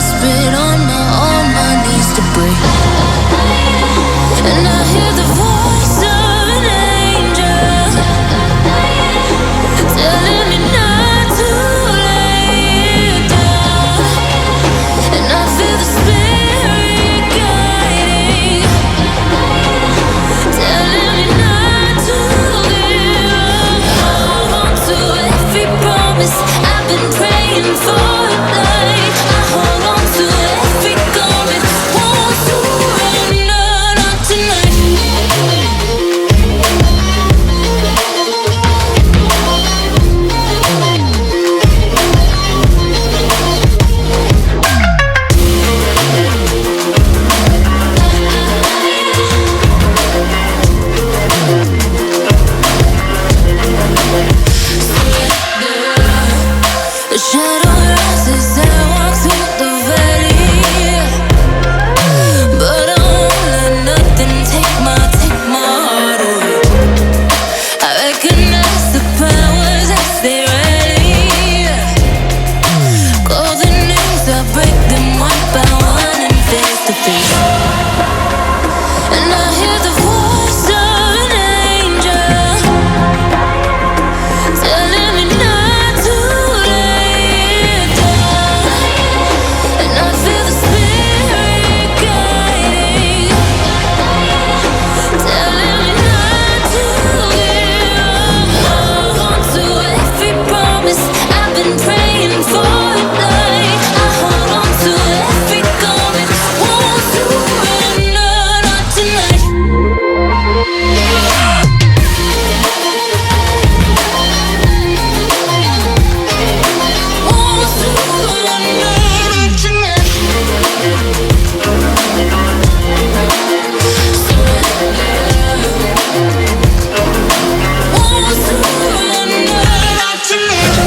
desperate on my knees to break. And I hear the voice of an angel telling me not to lay down. And I feel the spirit guiding, telling me not to give up. Hold on to every promise I've been praying for. Like I hold on to every garment, won't surrender, not tonight. The shadow rises, I walk through the valley, but I won't let nothing take my heart away. I recognize the powers as they rally. Call the names, I break them one by one and face to face. And I hear the voice of an angel telling me not to lay down. And I feel the spirit guiding, telling me not to give up. Hold on to every promise I've been praying for. Like I hold on to every garment, won't surrender, not tonight. Won't surrender, not tonight. Won't surrender, not tonight.